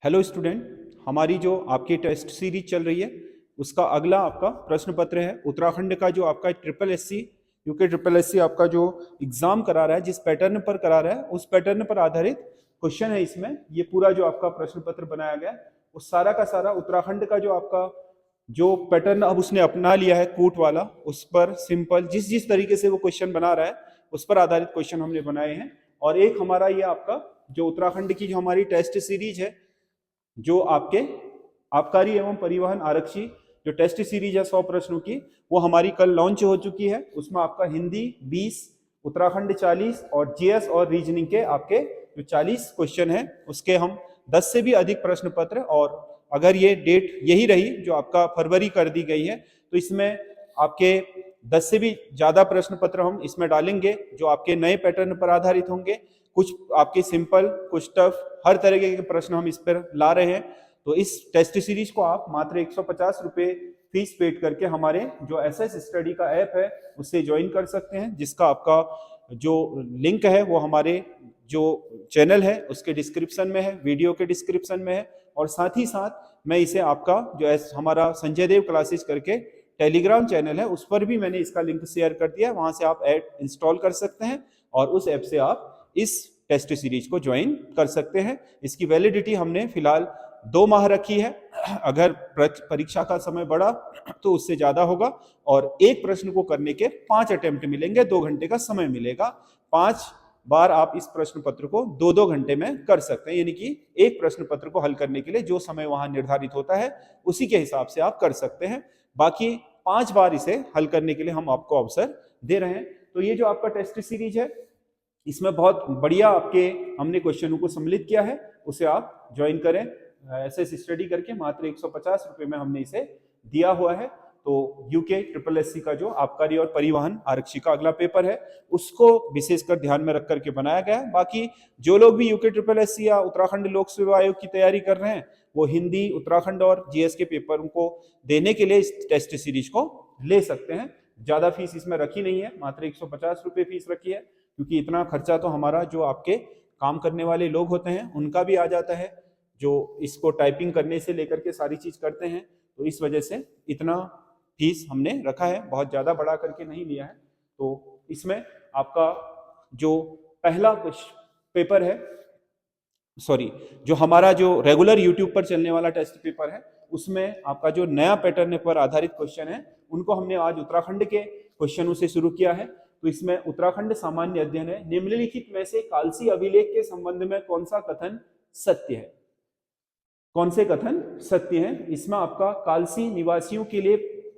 Hello student, हमारी जो आपकी टेस्ट सीरीज चल रही है उसका अगला आपका प्रश्न पत्र है उत्तराखंड का। जो आपका triple SC UK triple SC आपका जो एग्जाम करा रहा है, जिस पैटर्न पर करा रहा है उस पैटर्न पर आधारित क्वेश्चन है। इसमें ये पूरा जो आपका प्रश्न पत्र बनाया गया है वो सारा का सारा उत्तराखंड का जो आपका जो पैटर्न अब उसने अपना लिया है कूट वाला, उस पर सिंपल जिस जिस तरीके से वो क्वेश्चन बना रहा है उस पर आधारित क्वेश्चन हमने बनाए हैं। और एक हमारा ये आपका जो उत्तराखंड की जो हमारी टेस्ट सीरीज है, जो आपके आबकारी एवं परिवहन आरक्षी जो टेस्ट सीरीज है 100 प्रश्नों की, वो हमारी कल लॉन्च हो चुकी है। उसमें आपका हिंदी 20, उत्तराखंड 40 और जीएस और रीजनिंग के आपके जो 40 क्वेश्चन है उसके हम 10 से भी अधिक प्रश्न पत्र, और अगर ये डेट यही रही जो आपका फरवरी कर दी गई है तो इसमें आपके 10 से भी ज्यादा प्रश्न पत्र हम इसमें डालेंगे जो आपके नए पैटर्न पर आधारित होंगे। कुछ आपके सिंपल, कुछ टफ, हर तरह के प्रश्न हम इस पर ला रहे हैं। तो इस टेस्ट सीरीज को आप मात्र 150 रुपए फीस पेड करके हमारे जो एसएस स्टडी का ऐप है उससे ज्वाइन कर सकते हैं, जिसका आपका जो लिंक है वो हमारे जो चैनल है उसके डिस्क्रिप्शन में है, वीडियो के डिस्क्रिप्शन में है। और साथ ही साथ मैं इसे आपका जो हमारा संजय देव क्लासेस करके टेलीग्राम चैनल है उस पर भी मैंने इसका लिंक शेयर कर दिया है, वहां से आप ऐप इंस्टॉल कर सकते हैं और उस ऐप से आप इस टेस्ट सीरीज को ज्वाइन कर सकते हैं। इसकी वैलिडिटी हमने फिलहाल 2 माह रखी है। अगर परीक्षा का समय बढ़ा तो उससे ज्यादा होगा, और एक प्रश्न को करने के 5 अटेम्प्ट मिलेंगे, 2 घंटे का समय मिलेगा। 5 बार आप इस प्रश्न पत्र को 2-2 घंटे में कर सकते हैं, यानी कि एक प्रश्न पत्र को हल करने के लिए जो समय वहां निर्धारित होता है उसी के हिसाब से आप कर सकते हैं। बाकी 5 बार इसे हल करने के लिए हम आपको अवसर दे रहे हैं। तो ये जो आपका टेस्ट सीरीज है इसमें बहुत बढ़िया आपके हमने क्वेश्चनों को सम्मिलित किया है, उसे आप ज्वाइन करें। ऐसे स्टडी करके मात्र 150 रुपए में हमने इसे दिया हुआ है। तो यूके ट्रिपल एससी का जो आबकारी और परिवहन आरक्षी का अगला पेपर है उसको विशेषकर ध्यान में रख करके बनाया गया है। बाकी जो लोग भी यूके ट्रिपल एससी या उत्तराखंड लोक सेवा आयोग की तैयारी कर रहे हैं वो हिंदी, उत्तराखंड और जीएस के पेपर को देने के लिए इस टेस्ट सीरीज को ले सकते हैं। ज्यादा फीस इसमें रखी नहीं है, मात्र 150 रुपए फीस रखी है, क्योंकि इतना खर्चा तो हमारा जो आपके काम करने वाले लोग होते हैं उनका भी आ जाता है, जो इसको टाइपिंग करने से लेकर के सारी चीज करते हैं। तो इस वजह से इतना फीस हमने रखा है, बहुत ज्यादा बढ़ा करके नहीं लिया है। तो इसमें आपका जो पहला पेपर है, सॉरी, जो हमारा जो रेगुलर यूट्यूब पर चलने वाला टेस्ट पेपर है उसमें आपका जो नया पैटर्न पर आधारित क्वेश्चन है उनको हमने आज उत्तराखंड के क्वेश्चनों से शुरू किया है। तो इसमें उत्तराखंड सामान्य अध्ययन है, निम्नलिखित में से कालसी अभिलेख के संबंध में कौन सा कथन सत्य है? कौन से कथन सत्य हैं? इसमें आपका कालसी निवासियों के लिए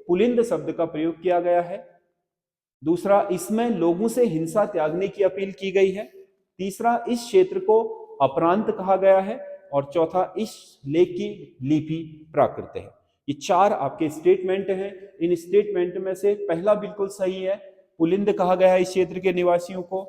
पुलिंद शब्द का प्रयोग किया गया है। दूसरा, इसमें लोगों से हिंसा त्यागने की अपील की गई है। तीसरा, इस क्षेत्र को अपरांत कहा गया है। और चौथा, इस लेख की लिपि प्राकृत है। ये 4 आपके स्टेटमेंट हैं। इन स्टेटमेंट में से पहला बिल्कुल सही है, पुलिंद कहा गया है इस क्षेत्र के निवासियों को,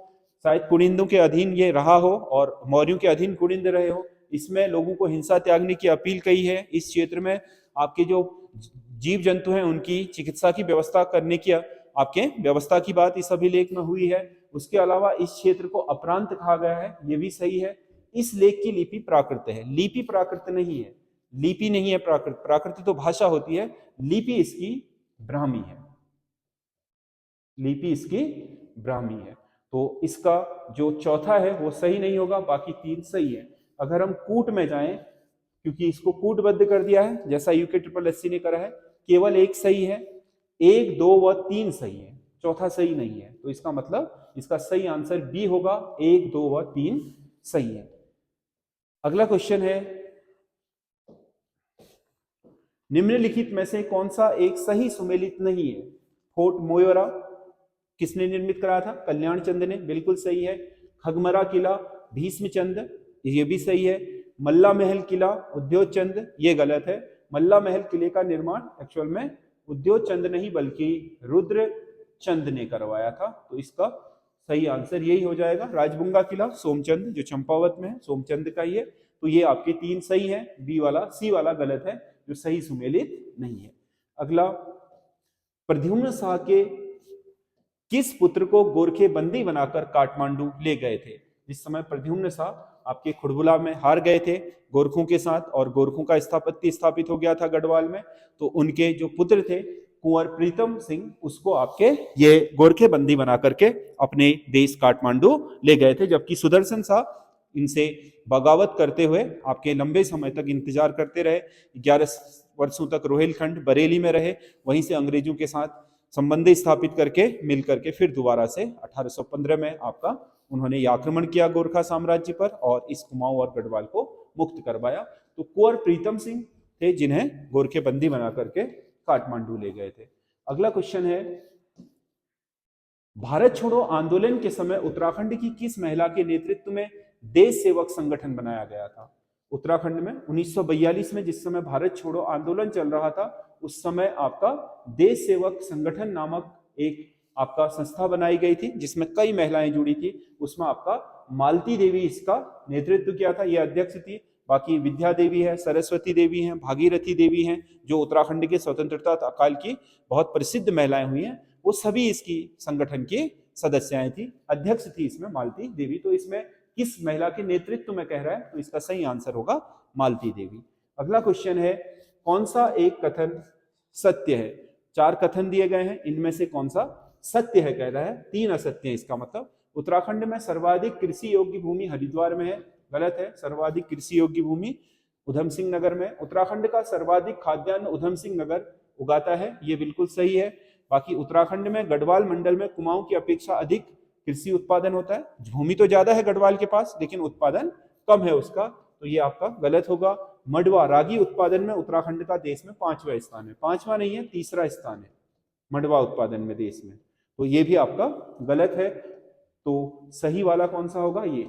शायद कुनिंदों के अधीन ये रहा हो और मौर्यों के अधीन कुनिंद रहे हो। इसमें लोगों को हिंसा त्यागने की अपील कही है। इस क्षेत्र में आपके जो जीव जंतु हैं उनकी चिकित्सा की व्यवस्था करने की आपके व्यवस्था की बात इस अभिलेख में हुई है। उसके अलावा इस क्षेत्र को अपरांत कहा गया है, ये भी सही है। इस लेख की लिपि प्राकृत है, लिपि प्राकृत नहीं है, लिपि नहीं है प्राकृत, प्राकृत तो भाषा होती है, लिपि इसकी ब्राह्मी है, लिपि इसकी ब्राह्मी है। तो इसका जो चौथा है वो सही नहीं होगा, बाकी 3 सही है। अगर हम कूट में जाएं, क्योंकि इसको कूटबद्ध कर दिया है जैसा यूके ट्रिपल एससी ने करा है, केवल एक सही है, 1, 2 व 3 सही है, चौथा सही नहीं है। तो इसका मतलब इसका सही आंसर बी होगा, 1, 2 व 3 सही है। अगला क्वेश्चन है, निम्नलिखित में से कौन सा एक सही सुमेलित नहीं है? फोर्ट मोयोरा किसने निर्मित करा था? कल्याण चंद ने, बिल्कुल सही है। खगमरा किला भीष्मचंद, ये भी सही है। मल्ला महल किला उद्योग चंद, ये गलत है। मल्ला महल किले का निर्माण एक्चुअल में उद्योग चंद नहीं बल्कि रुद्र चंद ने करवाया था। तो इसका सही आंसर यही हो जाएगा। राजबुंगा किला सोमचंद जो चंपावत में है, सोमचंद का ही है। तो ये आपके 3 सही है, बी वाला, सी वाला गलत है जो सही सुमेलित नहीं है। अगला, प्रद्युम्न शाह के किस पुत्र को गोरखे बंदी बनाकर काठमांडू ले गए थे? जिस समय प्रद्युम्न शाह आपके खुड़बुला में हार गए थे गोरखों के साथ, और गोरखों का स्थापत्य स्थापित हो गया था गढ़वाल में। तो उनके जो पुत्र थे कुंवर प्रीतम सिंह, उसको आपके ये गोरखे बंदी बना करके अपने देश काठमांडू ले गए थे, जबकि सुदर्शन शाह इनसे बगावत करते हुए आपके लंबे समय तक इंतजार करते रहे। 11 वर्षों तक रोहिलखंड बरेली में रहे, वहीं से अंग्रेजों के साथ संबंध स्थापित करके मिल करके फिर दोबारा से 1815 में आपका उन्होंने ये आक्रमण किया गोरखा साम्राज्य पर और इस कुमाऊं और गढ़वाल को मुक्त करवाया। तो कुंवर प्रीतम सिंह थे जिन्हें गोरखे बंदी बना करके काठमांडू ले गए थे। अगला क्वेश्चन है, भारत छोड़ो आंदोलन के समय उत्तराखंड की किस महिला के नेतृत्व में देश सेवक संगठन बनाया गया था? उत्तराखंड में 1942 में जिस समय भारत छोड़ो आंदोलन चल रहा था, उस समय आपका देश सेवक संगठन नामक एक आपका संस्था बनाई गई थी जिसमें कई महिलाएं जुड़ी थी। उसमें आपका मालती देवी इसका नेतृत्व किया था, यह अध्यक्ष थी। बाकी विद्या देवी है, सरस्वती देवी हैं, भागीरथी देवी हैं, जो उत्तराखंड के स्वतंत्रता काल की बहुत प्रसिद्ध महिलाएं हुई हैं, वो सभी इसकी संगठन की सदस्याएं थी। अध्यक्ष थी इसमें मालती देवी। तो इसमें किस महिला के नेतृत्व में कह रहा है, तो इसका सही आंसर होगा मालती देवी। अगला क्वेश्चन है, कौन सा एक कथन सत्य है? 4 कथन दिए गए हैं, इनमें से कौन सा सत्य है कह रहा है, 3 असत्य है। इसका मतलब उत्तराखंड में सर्वाधिक कृषि योग्य भूमि हरिद्वार में है, गलत है। सर्वाधिक कृषि योग्य भूमि उधम सिंह नगर में। उत्तराखंड का सर्वाधिक खाद्यान्न उधम सिंह नगर उगाता है, ये बिल्कुल सही है। बाकी उत्तराखंड में गढ़वाल मंडल में कुमाऊं की अपेक्षा अधिक कृषि उत्पादन होता है। भूमि तो ज्यादा है गढ़वाल के पास, लेकिन उत्पादन कम है उसका, तो ये आपका गलत होगा। मडवा रागी उत्पादन में उत्तराखंड का देश में 5वां स्थान है, 5वां नहीं है, 3रा स्थान है मडवा उत्पादन में देश में, तो ये भी आपका गलत है। तो सही वाला कौन सा होगा? ये।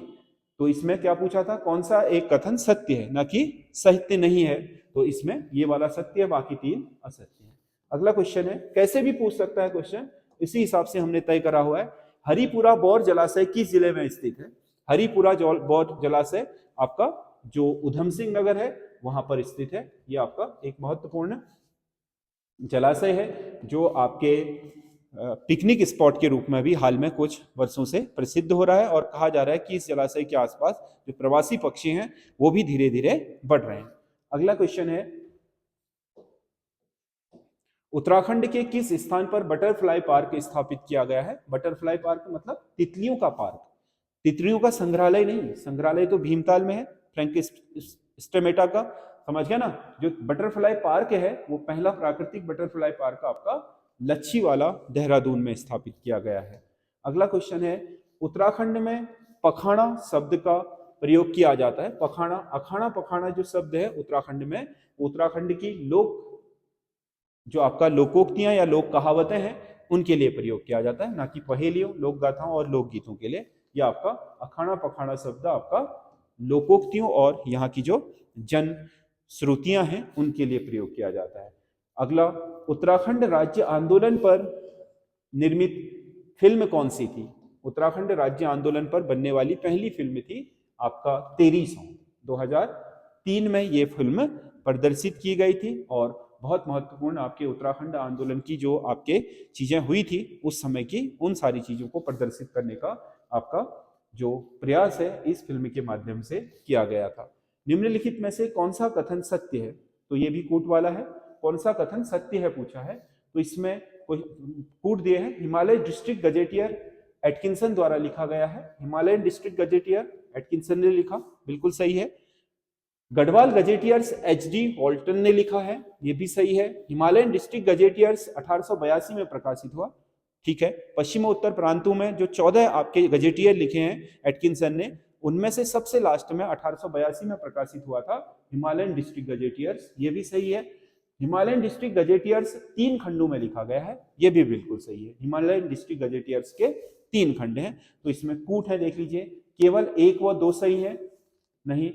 तो इसमें क्या पूछा था, कौन सा एक कथन सत्य है, ना कि सत्य नहीं है, तो इसमें ये वाला सत्य है, बाकी 3 असत्य है। अगला क्वेश्चन है, कैसे भी पूछ सकता है क्वेश्चन, इसी हिसाब से हमने तय करा हुआ है। हरिपुरा बौर जलाशय किस जिले में स्थित है? हरिपुरा बौर जलाशय आपका जो उधम सिंह नगर है वहां पर स्थित है। यह आपका एक महत्वपूर्ण जलाशय है जो आपके पिकनिक स्पॉट के रूप में भी हाल में कुछ वर्षों से प्रसिद्ध हो रहा है, और कहा जा रहा है कि इस जलाशय के आसपास जो प्रवासी पक्षी हैं वो भी धीरे धीरे बढ़ रहे हैं। अगला क्वेश्चन है, उत्तराखंड के किस स्थान पर बटरफ्लाई पार्क स्थापित किया गया है? बटरफ्लाई पार्क मतलब तितलियों का पार्क, तितलियों का संग्रहालय नहीं। संग्रहालय तो भीमताल में है, फ्रैंक स्टेमेटा का, समझ गया ना। जो बटरफ्लाई पार्क है वो पहला प्राकृतिक बटरफ्लाई पार्क आपका लच्छीवाला देहरादून में स्थापित किया गया है। अगला क्वेश्चन है, उत्तराखंड में पखाड़ा शब्द का प्रयोग किया जाता है। पखाड़ा, अखाड़ा पखाड़ा जो शब्द है उत्तराखंड में, उत्तराखंड की लोक जो आपका लोकोक्तियां या लोक कहावतें हैं उनके लिए प्रयोग किया जाता है, ना कि पहेलियों, लोक गाथाओं और लोकगीतों के लिए। यह आपका अखाड़ा पखाड़ा शब्द आपका लोकोक्तियों और यहाँ की जो जन श्रुतियां हैं उनके लिए प्रयोग किया जाता है। अगला, उत्तराखंड राज्य आंदोलन पर निर्मित फिल्म कौन सी थी? उत्तराखंड राज्य आंदोलन पर बनने वाली पहली फिल्म थी आपका तेरी सॉन्ग। 2003 में ये फिल्म प्रदर्शित की गई थी, और बहुत महत्वपूर्ण आपके उत्तराखंड आंदोलन की जो आपके चीजें हुई थी उस समय की, उन सारी चीजों को प्रदर्शित करने का आपका जो प्रयास है इस फिल्म के माध्यम से किया गया था। निम्नलिखित में से कौन सा कथन सत्य है? तो ये भी कूट वाला है। कौन सा कथन सत्य है पूछा है, तो इसमें कुछ कूट दिए हैं। हिमालय डिस्ट्रिक्ट गजेटियर एटकिंसन द्वारा लिखा गया है। हिमालयन डिस्ट्रिक्ट गजेटियर एटकिंसन ने लिखा, बिल्कुल सही है। Garhwal gazetteers HD. वॉल्टन ने लिखा है, ये भी सही है। हिमालयन डिस्ट्रिक्ट गजेटियर्स 1882 में प्रकाशित हुआ, ठीक है। पश्चिम और उत्तर प्रांतों में जो 14 आपके गजेटियर लिखे हैं एटकिंसन ने, उनमें से सबसे लास्ट में 1882 में प्रकाशित हुआ था हिमालयन डिस्ट्रिक्ट गजेटियर्स, ये भी सही है। हिमालयन डिस्ट्रिक्ट गजेटियर्स 3 खंडों में लिखा गया है, ये भी बिल्कुल सही है। हिमालयन डिस्ट्रिक्ट गजेटियर्स के 3 खंड हैं, तो इसमें कूट है, देख लीजिए। केवल 1 व 2 सही है, नहीं।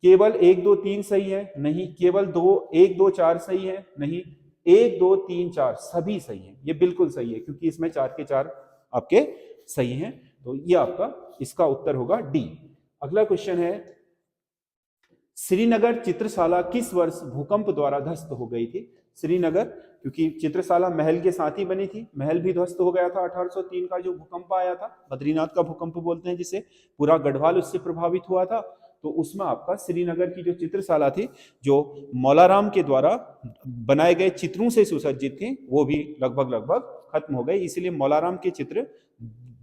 केवल 1 2 3 सही है, नहीं। केवल 1 2 4 सही है, नहीं। 1 2 3 4 सभी सही है, ये बिल्कुल सही है, क्योंकि इसमें 4 के 4 आपके सही हैं, तो ये आपका इसका उत्तर होगा डी। अगला क्वेश्चन है, श्रीनगर चित्रशाला किस वर्ष भूकंप द्वारा ध्वस्त हो गई थी? श्रीनगर, क्योंकि चित्रशाला महल के साथ ही बनी थी, महल भी ध्वस्त हो गया था 1803 का जो भूकंप आया था, बद्रीनाथ का भूकंप बोलते हैं जिसे, पूरा गढ़वाल उससे प्रभावित हुआ था। तो उसमें आपका श्रीनगर की जो चित्रशाला थी, जो मौलाराम के द्वारा बनाए गए चित्रों से सुसज्जित थी, वो भी लगभग लगभग खत्म हो गए। इसलिए मौलाराम के चित्र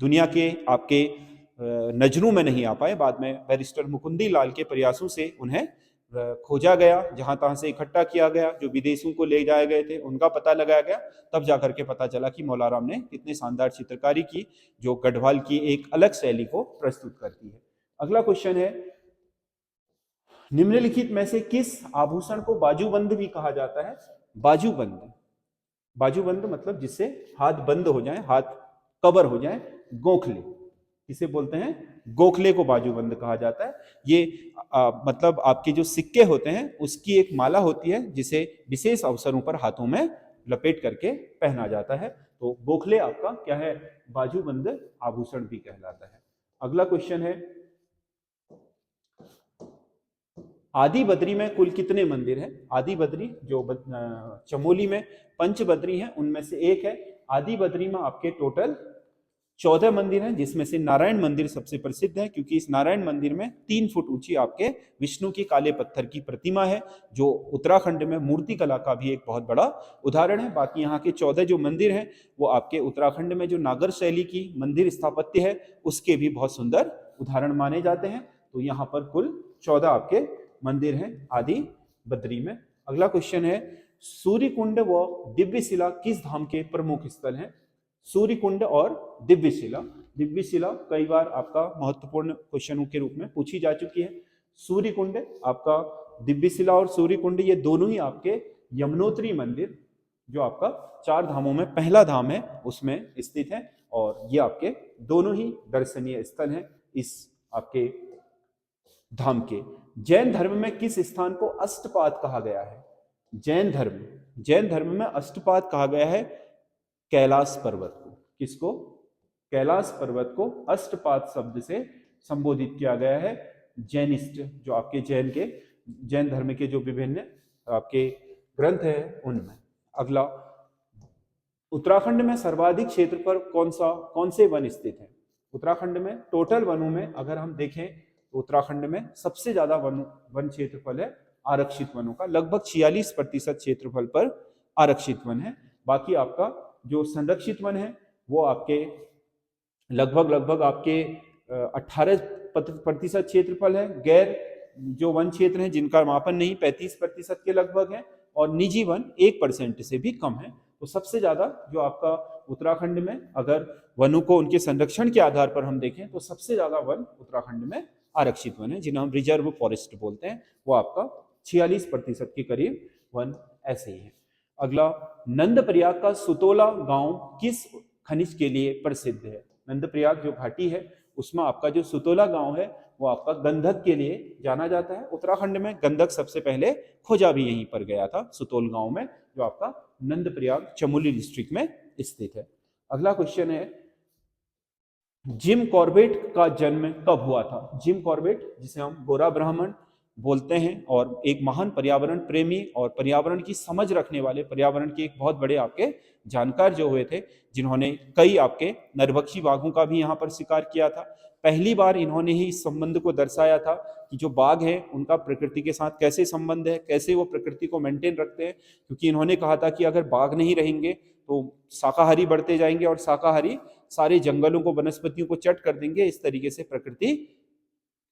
दुनिया के आपके नजरों में नहीं आ पाए। बाद में बैरिस्टर मुकुंदी लाल के प्रयासों से उन्हें खोजा गया, जहां तहां से इकट्ठा किया गया, जो विदेशों को ले जाए गए थे उनका पता लगाया गया, तब जाकर के पता चला कि मौलाराम ने कितने शानदार चित्रकारी की, जो गढ़वाल की एक अलग शैली को प्रस्तुत करती है। अगला क्वेश्चन है, निम्नलिखित में से किस आभूषण को बाजूबंद भी कहा जाता है? बाजूबंद, बाजूबंद मतलब जिससे हाथ बंद हो जाए, हाथ कवर हो जाए, गोखले, इसे बोलते हैं गोखले को बाजूबंद कहा जाता है। ये मतलब आपके जो सिक्के होते हैं उसकी एक माला होती है, जिसे विशेष अवसरों पर हाथों में लपेट करके पहना जाता है। तो गोखले आपका क्या है? बाजूबंद आभूषण भी कहलाता है। अगला क्वेश्चन है, आदि बद्री में कुल कितने मंदिर हैं? आदि बद्री जो चमोली में पंच बद्री हैं उनमें से एक है। आदि बद्री में आपके टोटल 14 मंदिर हैं, जिसमें से नारायण मंदिर सबसे प्रसिद्ध है, क्योंकि इस नारायण मंदिर में 3 फुट ऊंची आपके विष्णु की काले पत्थर की प्रतिमा है, जो उत्तराखंड में मूर्ति कला का भी एक बहुत बड़ा उदाहरण है। बाकी यहाँ के 14 जो मंदिर हैं वो आपके उत्तराखंड में जो नागर शैली की मंदिर स्थापत्य है उसके भी बहुत सुंदर उदाहरण माने जाते हैं। तो यहाँ पर कुल 14 आपके मंदिर हैं आदि बद्री में। अगला क्वेश्चन है, सूर्यकुंड व दिव्यशिला किस धाम के प्रमुख स्थल हैं? सूर्यकुंड और दिव्यशिला, दिव्यशिला कई बार आपका महत्वपूर्ण क्वेश्चनों के रूप में पूछी जा चुकी है। सूर्यकुंड आपका, दिव्यशिला और सूर्यकुंड ये दोनों ही आपके यमुनोत्री मंदिर, जो आपका 4 धामों में पहला धाम है, उसमें स्थित है, और ये आपके दोनों ही दर्शनीय स्थल हैं इस आपके धाम के। जैन धर्म में किस स्थान को अष्टपाद कहा गया है? जैन धर्म में अष्टपाद कहा गया है कैलाश पर्वत को। किसको? कैलाश पर्वत को अष्टपाद शब्द से संबोधित किया गया है जैनिस्ट, जो आपके जैन धर्म के जो विभिन्न आपके ग्रंथ है उनमें। अगला, उत्तराखंड में सर्वाधिक क्षेत्र पर कौन से वन स्थित है? उत्तराखंड में टोटल वनों में अगर हम देखें तो उत्तराखंड में सबसे ज्यादा वन क्षेत्रफल है आरक्षित वनों का, लगभग 46% क्षेत्रफल पर आरक्षित वन है। बाकी आपका जो संरक्षित वन है वो आपके लगभग आपके 18% क्षेत्रफल है। गैर जो वन क्षेत्र है जिनका मापन नहीं 35% के लगभग है, और निजी वन 1% से भी कम है। तो सबसे ज्यादा जो आपका उत्तराखंड में अगर वनों को उनके संरक्षण के आधार पर हम देखें तो सबसे ज्यादा वन उत्तराखंड में आरक्षित वन है, जिन्हें हम रिजर्व फॉरेस्ट बोलते हैं, वो आपका 46% के करीब वन ऐसे ही है। अगला, नंदप्रयाग का सुतोला गांव किस खनिज के लिए प्रसिद्ध है? नंदप्रयाग जो घाटी है उसमें आपका जो सुतोला गांव है वो आपका गंधक के लिए जाना जाता है। उत्तराखंड में गंधक सबसे पहले खोजा भी यहीं पर गया था, सुतोल गांव में, जो आपका नंदप्रयाग चमोली डिस्ट्रिक्ट में स्थित है। अगला क्वेश्चन है, जिम कॉर्बेट का जन्म कब हुआ था? जिम कॉर्बेट, जिसे हम गोरा ब्राह्मण बोलते हैं, और एक महान पर्यावरण प्रेमी और पर्यावरण की समझ रखने वाले, पर्यावरण के एक बहुत बड़े आपके जानकार जो हुए थे, जिन्होंने कई आपके नरभक्षी बाघों का भी यहाँ पर शिकार किया था। पहली बार इन्होंने ही इस संबंध को दर्शाया था कि जो बाघ है उनका प्रकृति के साथ कैसे संबंध है, कैसे वो प्रकृति को मेंटेन रखते हैं, क्योंकि इन्होंने कहा था कि अगर बाघ नहीं रहेंगे तो शाकाहारी बढ़ते जाएंगे और शाकाहारी सारे जंगलों को, वनस्पतियों को चट कर देंगे। इस तरीके से प्रकृति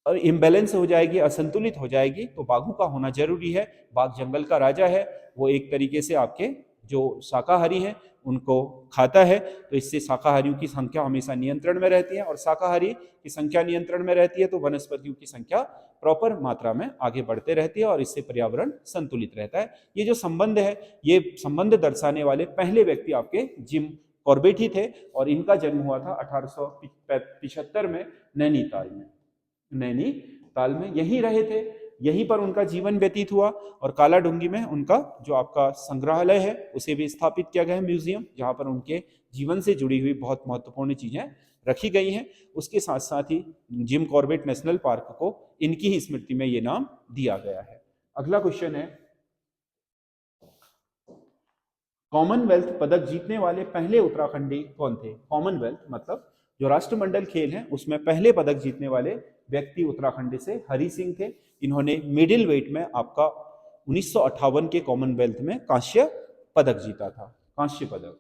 इम्बैलेंस हो जाएगी, असंतुलित हो जाएगी। तो बाघों का होना जरूरी है। बाघ जंगल का राजा है, वो एक तरीके से आपके जो शाकाहारी हैं उनको खाता है, तो इससे शाकाहारियों की संख्या हमेशा नियंत्रण में रहती है, और शाकाहारी की संख्या नियंत्रण में रहती है तो वनस्पतियों की संख्या प्रॉपर मात्रा में आगे बढ़ते रहती है, और इससे पर्यावरण संतुलित रहता है। ये जो संबंध है, ये संबंध दर्शाने वाले पहले व्यक्ति आपके जिम कॉर्बेट ही थे, और इनका जन्म हुआ था 1875 में नैनीताल में यहीं रहे थे, यहीं पर उनका जीवन व्यतीत हुआ। और कालाडूंगी में उनका जो आपका संग्रहालय है उसे भी स्थापित किया गया है, म्यूजियम, जहां पर उनके जीवन से जुड़ी हुई बहुत महत्वपूर्ण चीजें रखी गई हैं। उसके साथ साथ ही जिम कॉर्बेट नेशनल पार्क को इनकी ही स्मृति में ये नाम दिया गया है। अगला क्वेश्चन है, कॉमनवेल्थ पदक जीतने वाले पहले उत्तराखंडी कौन थे? कॉमनवेल्थ मतलब जो राष्ट्रमंडल खेल हैं उसमें पहले पदक जीतने वाले व्यक्ति उत्तराखंड से हरि सिंह थे। इन्होंने मिडिल वेट में आपका 1958 के कॉमनवेल्थ में कांस्य पदक जीता था, कांस्य पदक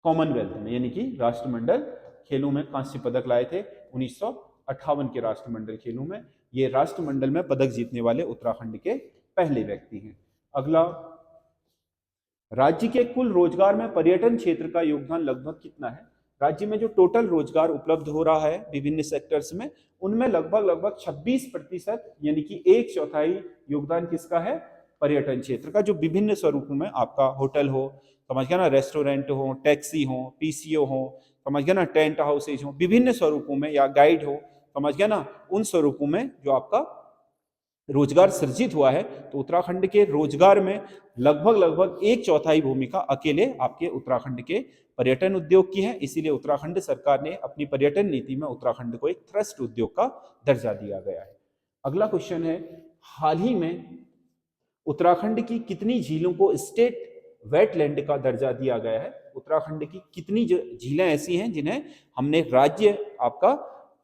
कॉमनवेल्थ में, यानी कि राष्ट्रमंडल खेलों में कांस्य पदक लाए थे 1958 के राष्ट्रमंडल खेलों में। ये राष्ट्रमंडल में पदक जीतने वाले उत्तराखंड के पहले व्यक्ति हैं। अगला, राज्य के कुल रोजगार में पर्यटन क्षेत्र का योगदान लगभग कितना है? राज्य में जो टोटल रोजगार उपलब्ध हो रहा है विभिन्न सेक्टर्स में, उनमें लगभग 26% यानी कि 1/4 योगदान किसका है? पर्यटन क्षेत्र का, जो विभिन्न स्वरूपों में आपका होटल हो, समझ गया ना, रेस्टोरेंट हो, टैक्सी हो, पीसीओ हो, समझ गया ना, टेंट हाउसेज हो, विभिन्न स्वरूपों में, या गाइड हो, समझ गया ना, उन स्वरूपों में जो आपका रोजगार सृजित हुआ है। तो उत्तराखंड के रोजगार में लगभग 1/4 भूमिका अकेले आपके उत्तराखंड के पर्यटन उद्योग की है। इसीलिए उत्तराखंड सरकार ने अपनी पर्यटन नीति में उत्तराखंड को एक थ्रस्ट उद्योग का दर्जा दिया गया है। अगला क्वेश्चन है, हाल ही में उत्तराखंड की कितनी झीलों को स्टेट वेटलैंड का दर्जा दिया गया है? उत्तराखंड की कितनी झीलें ऐसी हैं जिन्हें हमने राज्य, आपका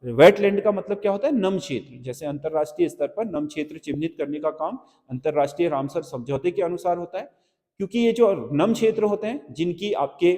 वेटलैंड का मतलब क्या होता है? नम क्षेत्र। जैसे अंतरराष्ट्रीय स्तर पर नम क्षेत्र चिन्हित करने का काम अंतरराष्ट्रीय रामसर समझौते के अनुसार होता है, क्योंकि ये जो नम क्षेत्र होते हैं जिनकी आपके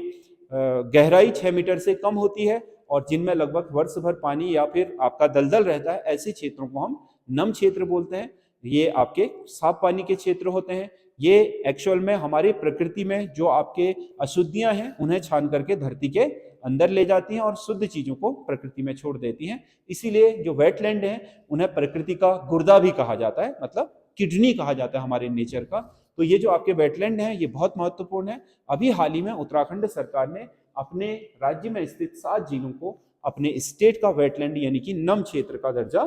गहराई 6 मीटर से कम होती है और जिनमें लगभग वर्ष भर पानी या फिर आपका दलदल रहता है, ऐसे क्षेत्रों को हम नम क्षेत्र बोलते हैं। ये आपके साफ पानी के क्षेत्र होते हैं। ये एक्चुअल में हमारी प्रकृति में जो आपके अशुद्धियां हैं उन्हें छान करके धरती के अंदर ले जाती हैं और शुद्ध चीजों को प्रकृति में छोड़ देती हैं। इसीलिए जो वेटलैंड है उन्हें प्रकृति का गुर्दा भी कहा जाता है, मतलब किडनी कहा जाता है हमारे नेचर का। तो ये जो आपके वेटलैंड है ये बहुत महत्वपूर्ण है। अभी हाल ही में उत्तराखंड सरकार ने अपने राज्य में स्थित 7 जिलों को अपने स्टेट का वेटलैंड यानी कि नम क्षेत्र का दर्जा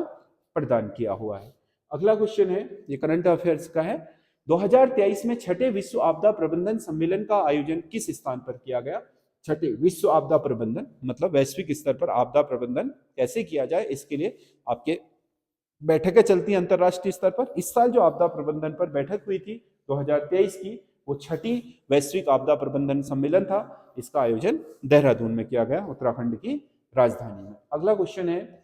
प्रदान किया हुआ है। अगला क्वेश्चन है, ये करंट अफेयर्स का है। 2023 में छठे विश्व आपदा प्रबंधन सम्मेलन का आयोजन किस स्थान पर किया गया? छठे विश्व आपदा प्रबंधन मतलब वैश्विक स्तर पर आपदा प्रबंधन कैसे किया जाए, इसके लिए आपके बैठकें चलती हैं अंतरराष्ट्रीय स्तर पर। इस साल जो आपदा प्रबंधन पर बैठक हुई थी 2023 की, वो छठी वैश्विक आपदा प्रबंधन सम्मेलन था। इसका आयोजन देहरादून में किया गया, उत्तराखंड की राजधानी में। अगला क्वेश्चन है,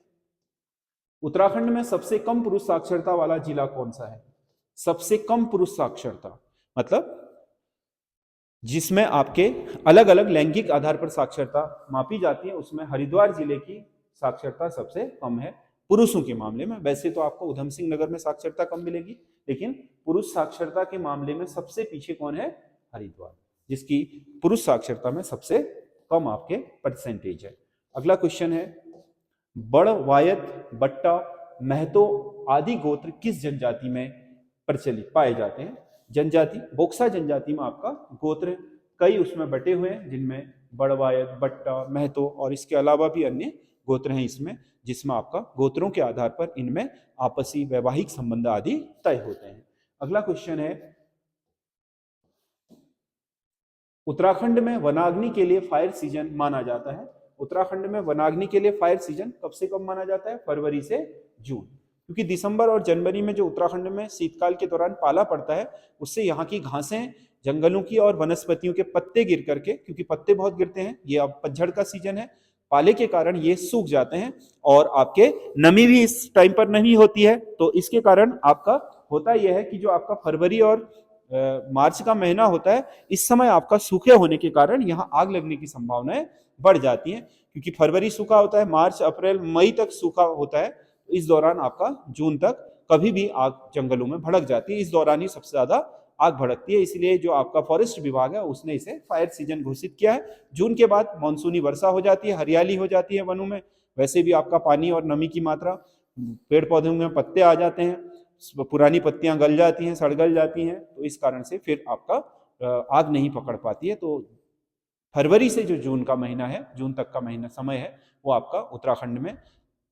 उत्तराखंड में सबसे कम पुरुष साक्षरता वाला जिला कौन सा है? सबसे कम पुरुष साक्षरता मतलब जिसमें आपके अलग अलग लैंगिक आधार पर साक्षरता मापी जाती है, उसमें हरिद्वार जिले की साक्षरता सबसे कम है पुरुषों के मामले में। वैसे तो आपको उधम सिंह नगर में साक्षरता कम मिलेगी, लेकिन पुरुष साक्षरता के मामले में सबसे पीछे कौन है? हरिद्वार, जिसकी पुरुष साक्षरता में सबसे कम आपके परसेंटेज है। अगला क्वेश्चन है, बड़वायत, बट्टा, महतो आदि गोत्र किस जनजाति में प्रचलित पाए जाते हैं? जनजाति बोक्सा जनजाति में आपका गोत्र कई उसमें बटे हुए हैं, जिनमें बड़वायत, बट्टा, महतो और इसके अलावा भी अन्य गोत्र हैं इसमें, जिसमें आपका गोत्रों के आधार पर इनमें आपसी वैवाहिक संबंध आदि तय होते हैं। अगला क्वेश्चन है, उत्तराखंड में वनाग्नि के लिए फायर सीजन माना जाता है। उत्तराखंड में वनाग्नि के लिए फायर सीजन कब से कब माना जाता है? फरवरी से जून, क्योंकि दिसंबर और जनवरी में जो उत्तराखंड में शीतकाल के दौरान पाला पड़ता है, उससे यहाँ की घासें, जंगलों की और वनस्पतियों के पत्ते गिर करके, क्योंकि पत्ते बहुत गिरते हैं, ये अब पतझड़ का सीजन है, पाले के कारण ये सूख जाते हैं और आपके नमी भी इस टाइम पर नहीं होती है। तो इसके कारण आपका होता यह है कि जो आपका फरवरी और मार्च का महीना होता है, इस समय आपका सूखे होने के कारण यहाँ आग लगने की संभावनाएं बढ़ जाती हैं, क्योंकि फरवरी सूखा होता है, मार्च, अप्रैल, मई तक सूखा होता है। इस दौरान आपका जून तक कभी भी आग जंगलों में भड़क जाती है, इस दौरान ही सबसे ज्यादा आग भड़कती है। इसलिए जो आपका फॉरेस्ट विभाग है उसने इसे फायर सीजन घोषित किया है। जून के बाद मानसूनी वर्षा हो जाती है, हरियाली हो जाती है वनों में, वैसे भी आपका पानी और नमी की मात्रा, पेड़ पौधों में पत्ते आ जाते हैं, पुरानी पत्तियां गल जाती हैं, सड़ जाती हैं, तो इस कारण से फिर आपका आग नहीं पकड़ पाती है। तो फरवरी से जो जून का महीना है, जून तक का महीना समय है, वो आपका उत्तराखंड में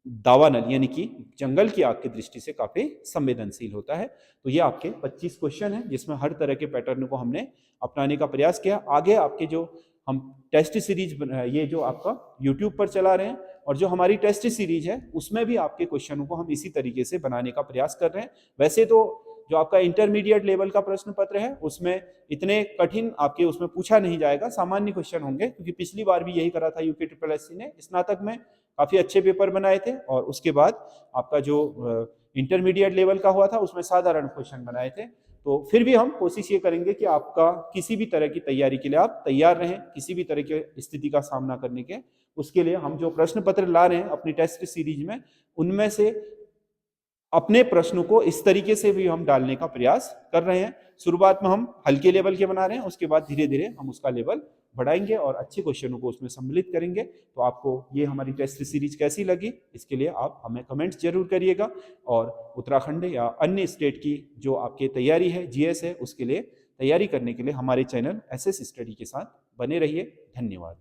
दावानल यानी कि जंगल की आग की दृष्टि से काफी संवेदनशील होता है। तो ये आपके 25 क्वेश्चन हैं, जिसमें हर तरह के पैटर्न को हमने अपनाने का प्रयास किया। आगे आपके जो हम टेस्ट सीरीज ये जो आपका YouTube पर चला रहे हैं और जो हमारी टेस्ट सीरीज है उसमें भी आपके क्वेश्चनों को हम इसी तरीके से बनाने का प्रयास कर रहे हैं। वैसे तो जो आपका इंटरमीडिएट लेवल का प्रश्न पत्र है उसमें इतने कठिन आपके उसमें पूछा नहीं जाएगा, सामान्य क्वेश्चन होंगे, क्योंकि पिछली बार भी यही करा था यूके ट्रिपल एससी ने। स्नातक में काफी अच्छे पेपर बनाए थे और उसके बाद आपका जो इंटरमीडिएट लेवल का हुआ था उसमें साधारण क्वेश्चन बनाए थे। तो फिर भी हम कोशिश ये करेंगे कि आपका किसी भी तरह की तैयारी के लिए आप तैयार रहें, किसी भी तरह की स्थिति का सामना करने के। उसके लिए हम जो प्रश्न पत्र ला रहे हैं अपनी टेस्ट सीरीज में, उनमें से अपने प्रश्नों को इस तरीके से भी हम डालने का प्रयास कर रहे हैं। शुरुआत में हम हल्के लेवल के बना रहे हैं, उसके बाद धीरे धीरे हम उसका लेवल बढ़ाएंगे और अच्छे क्वेश्चनों को उसमें सम्मिलित करेंगे। तो आपको ये हमारी टेस्ट सीरीज कैसी लगी, इसके लिए आप हमें कमेंट्स जरूर करिएगा। और उत्तराखंड या अन्य स्टेट की जो आपकी तैयारी है, जीएस है, उसके लिए तैयारी करने के लिए हमारे चैनल एसएस स्टडी के साथ बने रहिए। धन्यवाद।